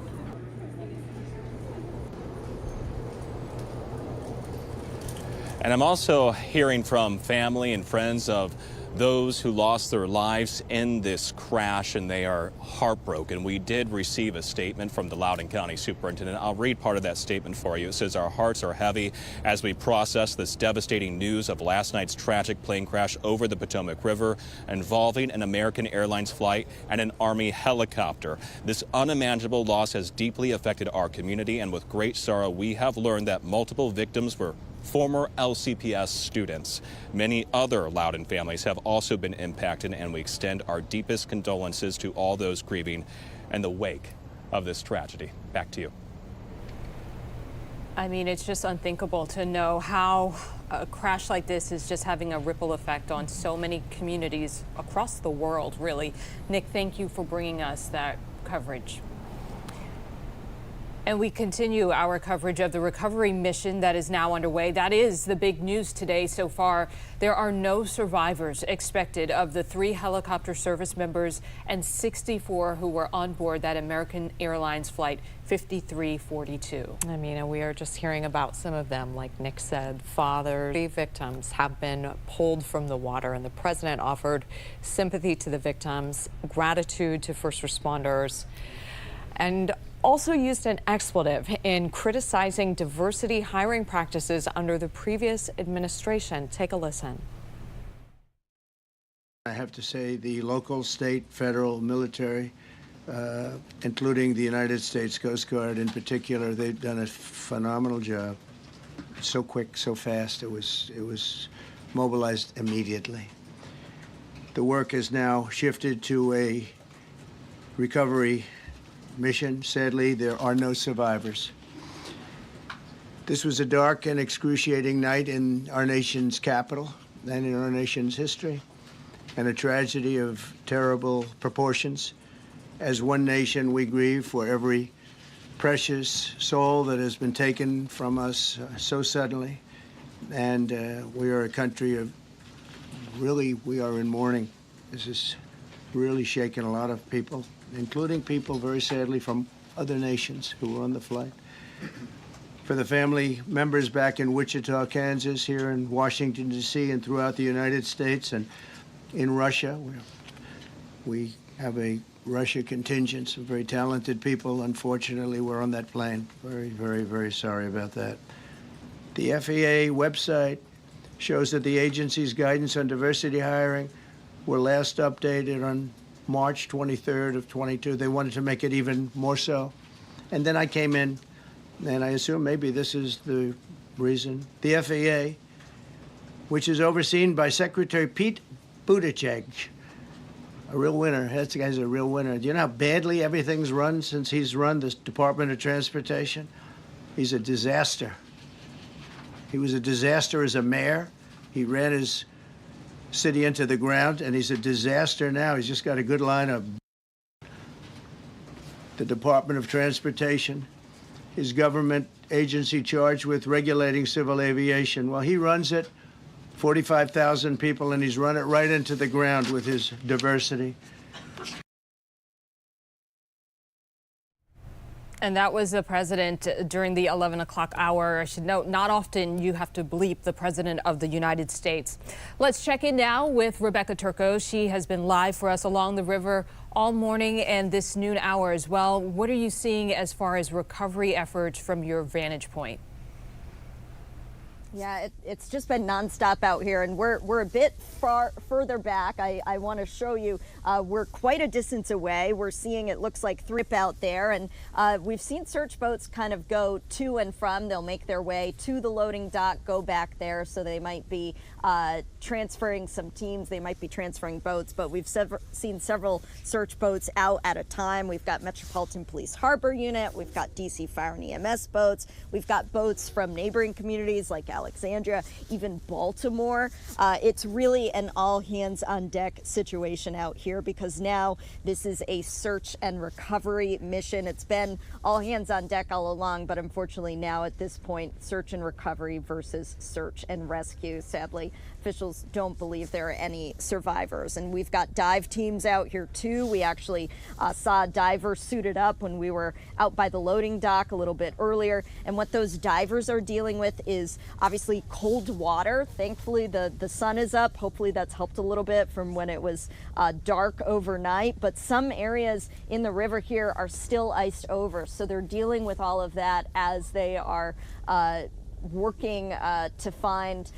And I'm also hearing from family and friends of those who lost their lives in this crash, and they are heartbroken. We did receive a statement from the Loudoun County Superintendent. I'll read part of that statement for you. It says, "Our hearts are heavy as we process this devastating news of last night's tragic plane crash over the Potomac River involving an American Airlines flight and an Army helicopter. This unimaginable loss has deeply affected our community, and with great sorrow, we have learned that multiple victims were former LCPS students. Many other Loudoun families have also been impacted, and we extend our deepest condolences to all those grieving in the wake of this tragedy." Back to you. I mean, it's just unthinkable to know how a crash like this is just having a ripple effect on so many communities across the world, really. Nick, thank you for bringing us that coverage. And we continue our coverage of the recovery mission that is now underway. That is the big news today so far. There are no survivors expected of the 3 helicopter service members and 64 who were on board that American Airlines flight 5342. I mean, and we are just hearing about some of them, like Nick said. Fathers, 3 victims have been pulled from the water, and the president offered sympathy to the victims, gratitude to first responders, and also used an expletive in criticizing diversity hiring practices under the previous administration. Take a listen. I have to say the local, state, federal, military, including the United States Coast Guard in particular, they've done a phenomenal job. So quick, so fast. It was mobilized immediately. The work has now shifted to a recovery mission. Sadly, there are no survivors. This was a dark and excruciating night in our nation's capital and in our nation's history, and a tragedy of terrible proportions. As one nation, we grieve for every precious soul that has been taken from us so suddenly, and we are a country of we are in mourning. This has really shaken a lot of people, including people, very sadly, from other nations who were on the flight. For the family members back in Wichita, Kansas, here in Washington, D.C., and throughout the United States and in Russia, we have a Russia contingent, some very talented people, unfortunately, were on that plane. Very, very, very sorry about that. The FAA website shows that the agency's guidance on diversity hiring were last updated on March 23rd of 22. They wanted to make it even more so. And then I came in, and I assume maybe this is the reason. The FAA, which is overseen by Secretary Pete Buttigieg, a real winner. That guy's a real winner. Do you know how badly everything's run since he's run this Department of Transportation? He's a disaster. He was a disaster as a mayor. He ran his city into the ground, and he's a disaster now. He's just got a good line of the Department of Transportation, his government agency charged with regulating civil aviation. Well, he runs it 45,000 people, and he's run it right into the ground with his diversity. And that was the president during the 11 o'clock hour. I should note, not often you have to bleep the president of the United States. Let's check in now with Rebecca Turco. She has been live for us along the river all morning and this noon hour as well. What are you seeing as far as recovery efforts from your vantage point? Yeah, it's just been nonstop out here, and we're a bit further back. I want to show you we're quite a distance away. We're seeing, it looks like, 3 out there, and we've seen search boats kind of go to and from. They'll make their way to the loading dock, go back there, so they might be transferring some teams. They might be transferring boats, but we've seen several search boats out at a time. We've got Metropolitan Police Harbor Unit. We've got DC Fire and EMS boats. We've got boats from neighboring communities like Alexandria, even Baltimore. It's really an all hands on deck situation out here because now this is a search and recovery mission. It's been all hands on deck all along, but unfortunately now at this point, search and recovery versus search and rescue. Sadly, officials don't believe there are any survivors. And we've got dive teams out here too. We actually saw a diver suited up when we were out by the loading dock a little bit earlier. And what those divers are dealing with is obviously cold water. Thankfully, the sun is up. Hopefully that's helped a little bit from when it was dark overnight. But some areas in the river here are still iced over. So they're dealing with all of that as they are working to find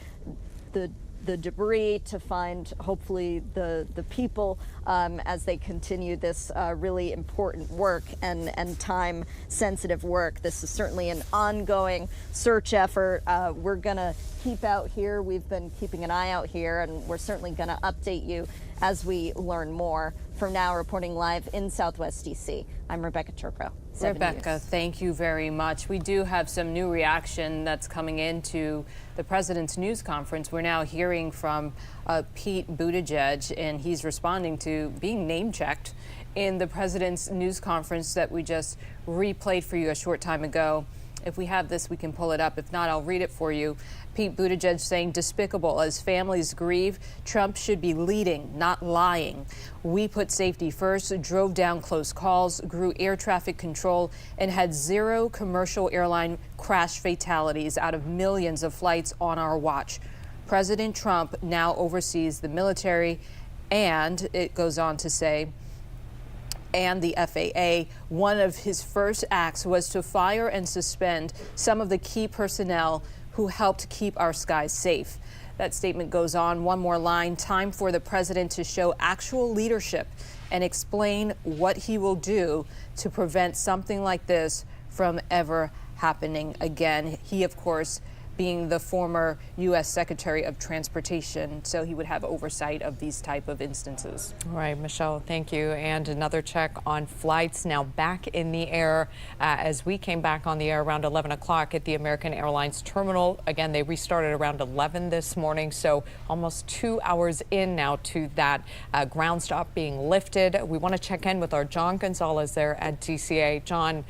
the debris, to find hopefully the people as they continue this really important work and time sensitive work. This is certainly an ongoing search effort. We're gonna keep out here. We've been keeping an eye out here, and we're certainly gonna update you as we learn more. From now, reporting live in Southwest DC, I'm Rebecca Turco. Rebecca, thank you very much. We do have some new reaction that's coming into the president's news conference. We're now hearing from Pete Buttigieg, and he's responding to being name-checked in the president's news conference that we just replayed for you a short time ago. If we have this, we can pull it up. If not, I'll read it for you. Pete Buttigieg saying, despicable. As families grieve, Trump should be leading, not lying. We put safety first, drove down close calls, grew air traffic control, and had 0 commercial airline crash fatalities out of millions of flights on our watch. President Trump now oversees the military, and it goes on to say, and the FAA. One of his first acts was to fire and suspend some of the key personnel who helped keep our skies safe. That statement goes on, one more line, time for the president to show actual leadership and explain what he will do to prevent something like this from ever happening again. He, of course, being the former U.S. Secretary of Transportation, so he would have oversight of these type of instances. All right, Michelle, thank you. And another check on flights now back in the air as we came back on the air around 11 o'clock at the American Airlines terminal. Again, they restarted around 11 this morning, so almost 2 hours in now to that ground stop being lifted. We want to check in with our John Gonzalez there at DCA. John,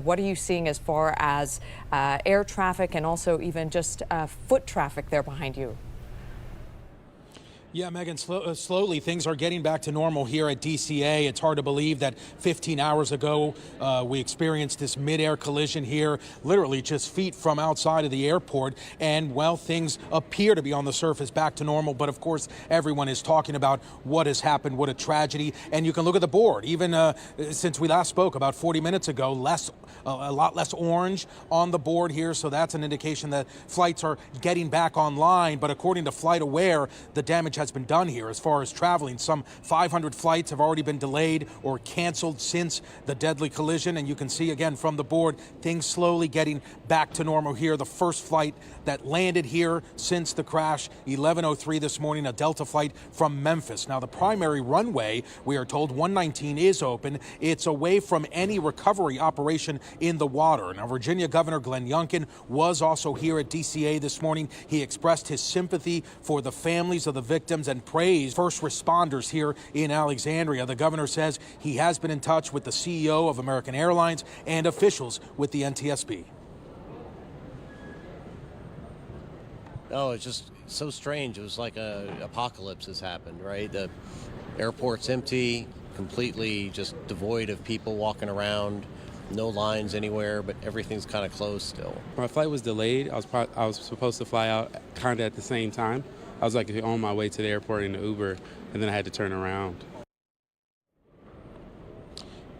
what are you seeing as far as air traffic and also even just foot traffic there behind you? Yeah, Megan, slowly things are getting back to normal here at DCA. It's hard to believe that 15 hours ago we experienced this mid-air collision here, literally just feet from outside of the airport. And, well, things appear to be on the surface back to normal. But, of course, everyone is talking about what has happened, what a tragedy. And you can look at the board. Even since we last spoke about 40 minutes ago, a lot less orange on the board here. So that's an indication that flights are getting back online. But according to FlightAware, the damage has been done here as far as traveling. Some 500 flights have already been delayed or canceled since the deadly collision. And you can see again from the board, things slowly getting back to normal here. The first flight that landed here since the crash, 11:03 this morning, a Delta flight from Memphis. Now the primary runway, we are told 119 is open. It's away from any recovery operation in the water. Now Virginia Governor Glenn Youngkin was also here at DCA this morning. He expressed his sympathy for the families of the victims and praised first responders here in Alexandria. The governor says he has been in touch with the CEO of American Airlines and officials with the NTSB. Oh, it's just so strange. It was like a apocalypse has happened, right? The airport's empty, completely just devoid of people walking around. No lines anywhere, but everything's kind of closed still. My flight was delayed. I was supposed to fly out kind of at the same time. I was like on my way to the airport in the Uber, and then I had to turn around.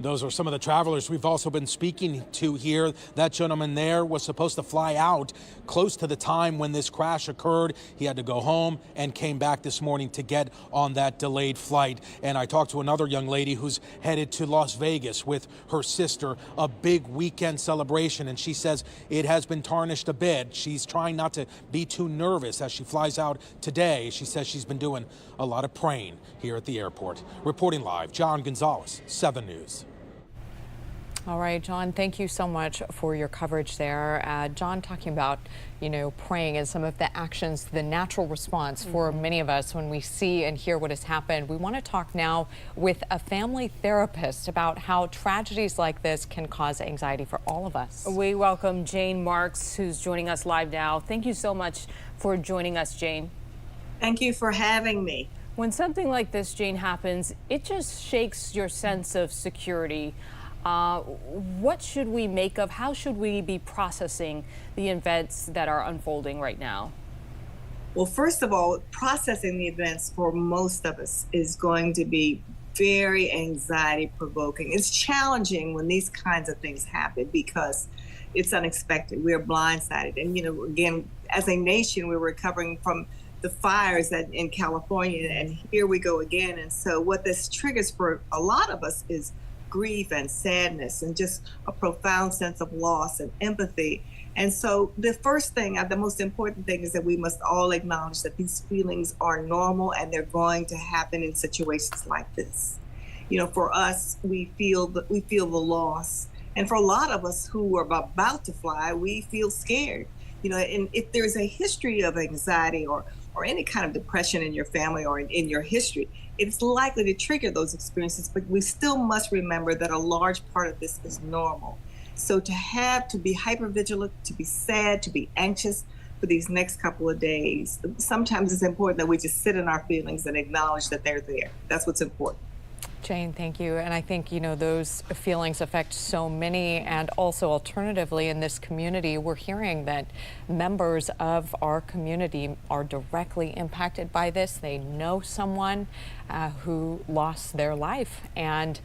Those are some of the travelers we've also been speaking to here. That gentleman there was supposed to fly out close to the time when this crash occurred. He had to go home and came back this morning to get on that delayed flight. And I talked to another young lady who's headed to Las Vegas with her sister, a big weekend celebration. And she says it has been tarnished a bit. She's trying not to be too nervous as she flies out today. She says she's been doing a lot of praying here at the airport. Reporting live, John Gonzalez, 7 News. All right, John, thank you so much for your coverage there. John talking about, praying and some of the actions, the natural response for many of us when we see and hear what has happened. We want to talk now with a family therapist about how tragedies like this can cause anxiety for all of us. We welcome Jane Marks, who's joining us live now. Thank you so much for joining us, Jane. Thank you for having me. When something like this, Jane, happens, it just shakes your sense of security. What should we make of, how should we be processing the events that are unfolding right now? Well, first of all, processing the events for most of us is going to be very anxiety provoking. It's challenging when these kinds of things happen because it's unexpected. We're blindsided. And, again, as a nation, we're recovering from the fires in California, and here we go again. And so what this triggers for a lot of us is grief and sadness and just a profound sense of loss and empathy. And so the first thing, the most important thing, is that we must all acknowledge that these feelings are normal and they're going to happen in situations like this. For us, we feel the loss. And for a lot of us who are about to fly, we feel scared. And if there's a history of anxiety or any kind of depression in your family or in your history, it's likely to trigger those experiences, but we still must remember that a large part of this is normal. So to be hypervigilant, to be sad, to be anxious for these next couple of days, sometimes it's important that we just sit in our feelings and acknowledge that they're there. That's what's important. Jane, thank you. And I think, those feelings affect so many. And also, alternatively, in this community, we're hearing that members of our community are directly impacted by this. They know someone who lost their life. And,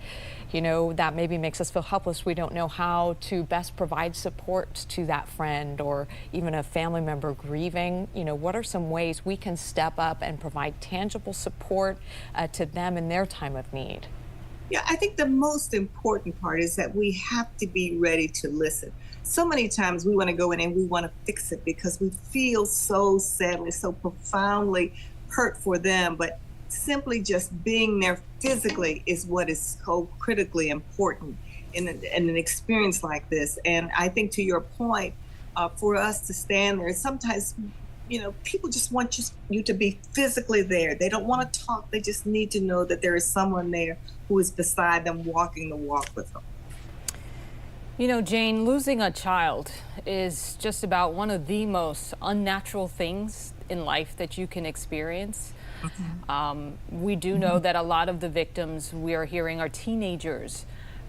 that maybe makes us feel helpless. We don't know how to best provide support to that friend or even a family member grieving. What are some ways we can step up and provide tangible support to them in their time of need? Yeah, I think the most important part is that we have to be ready to listen. So many times we want to go in and we want to fix it because we feel so sadly, so profoundly hurt for them. But simply just being there physically is what is so critically important in an experience like this. And I think, to your point, for us to stand there, sometimes people just want you to be physically there. They don't want to talk. They just need to know that there is someone there who is beside them, walking the walk with them. Jane, losing a child is just about one of the most unnatural things in life that you can experience. We do know that a lot of the victims we are hearing are teenagers.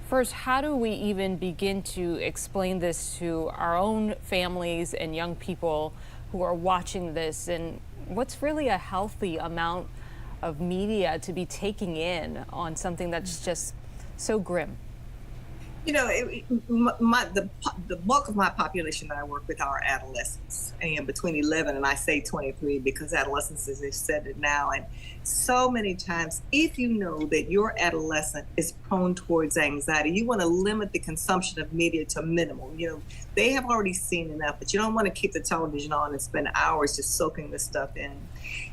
First, how do we even begin to explain this to our own families and young people who are watching this, and what's really a healthy amount of media to be taking in on something that's just so grim? The bulk of my population that I work with are adolescents, and between 11 and I say 23 because adolescents, as they said it now. And so many times, if you know that your adolescent is prone towards anxiety, you want to limit the consumption of media to minimal. They have already seen enough, but you don't want to keep the television on and spend hours just soaking this stuff in.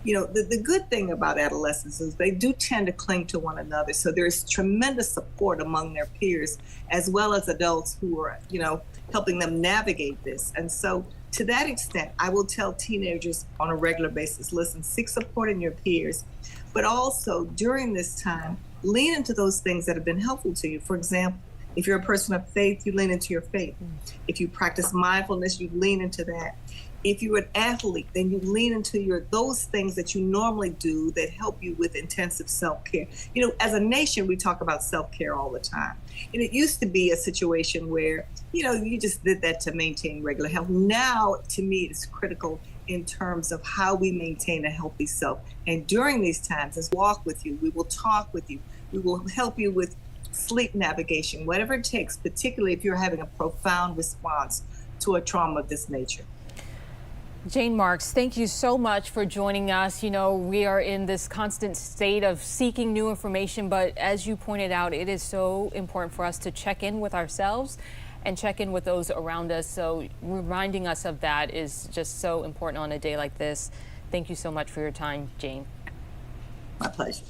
The good thing about adolescents is they do tend to cling to one another. So there's tremendous support among their peers, as well as adults who are, helping them navigate this. And so to that extent, I will tell teenagers on a regular basis, listen, seek support in your peers, but also during this time, lean into those things that have been helpful to you. For example, If you're a person of faith, you lean into your faith. If you practice mindfulness, you lean into that. If you're an athlete, then you lean into those things that you normally do that help you with intensive self-care. You know, as a nation, we talk about self-care all the time. And it used to be a situation where, you know, you just did that to maintain regular health. Now, to me, it's critical in terms of how we maintain a healthy self. And during these times, as walk with you, we will talk with you, we will help you with sleep navigation, whatever it takes, particularly if you're having a profound response to a trauma of this nature. Jane Marks, thank you so much for joining us. You know, we are in this constant state of seeking new information, but as you pointed out, it is so important for us to check in with ourselves and check in with those around us. So reminding us of that is just so important on a day like this. Thank you so much for your time, Jane. My pleasure.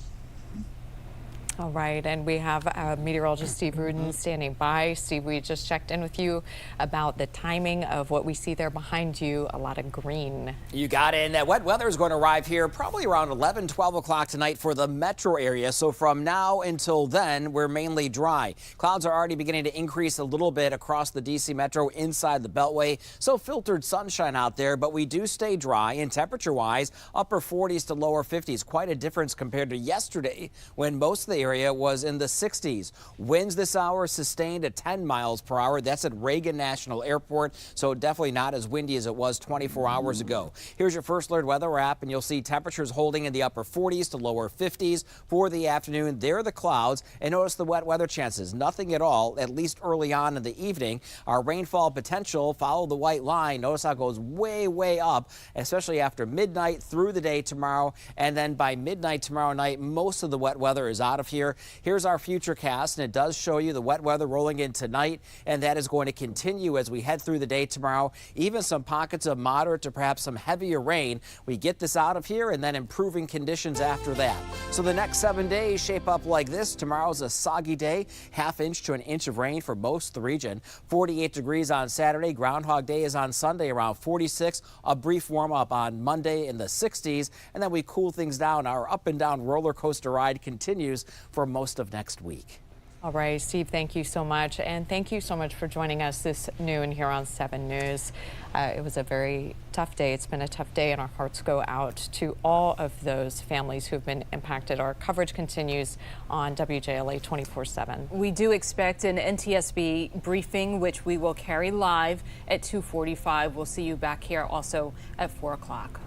All right, and we have meteorologist Steve Rudin standing by. Steve, we just checked in with you about the timing of what we see there behind you, a lot of green. You got it, and that wet weather is going to arrive here probably around 11, 12 o'clock tonight for the metro area. So from now until then, we're mainly dry. Clouds are already beginning to increase a little bit across the D.C. metro inside the Beltway. So filtered sunshine out there, but we do stay dry, and temperature-wise, upper 40s to lower 50s. Quite a difference compared to yesterday when most of the area was in the 60s. Winds this hour sustained at 10 miles per hour. That's at Reagan National Airport, so definitely not as windy as it was 24 hours ago. Here's your First Alert weather app, and you'll see temperatures holding in the upper 40s to lower 50s for the afternoon. There are the clouds, and notice the wet weather chances. Nothing at all, at least early on in the evening. Our rainfall potential, follow the white line. Notice how it goes way, way up, especially after midnight through the day tomorrow, and then by midnight tomorrow night, most of the wet weather is out of here. Here's our future cast, and it does show you the wet weather rolling in tonight, and that is going to continue as we head through the day tomorrow. Even some pockets of moderate to perhaps some heavier rain. We get this out of here and then improving conditions after that. So the next 7 days shape up like this. Tomorrow's a soggy day, ½ inch to an inch of rain for most of the region. 48 degrees on Saturday. Groundhog Day is on Sunday around 46. A brief warm up on Monday in the 60s, and then we cool things down. Our up and down roller coaster ride continues for most of next week. All right, Steve, thank you so much. And thank you so much for joining us this noon here on 7 News. It was a very tough day. It's been a tough day, and our hearts go out to all of those families who've been impacted. Our coverage continues on WJLA 24/7. We do expect an NTSB briefing, which we will carry live at 2:45. We'll see you back here also at 4 o'clock.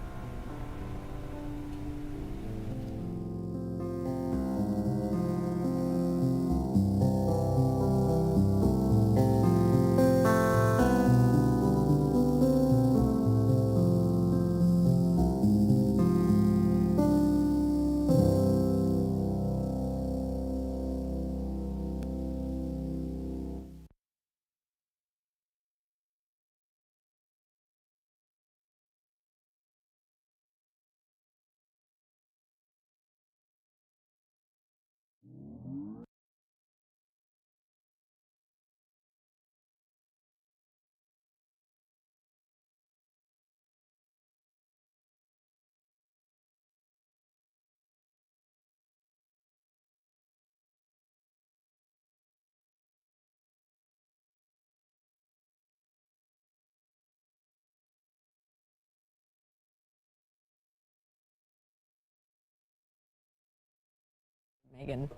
Megan.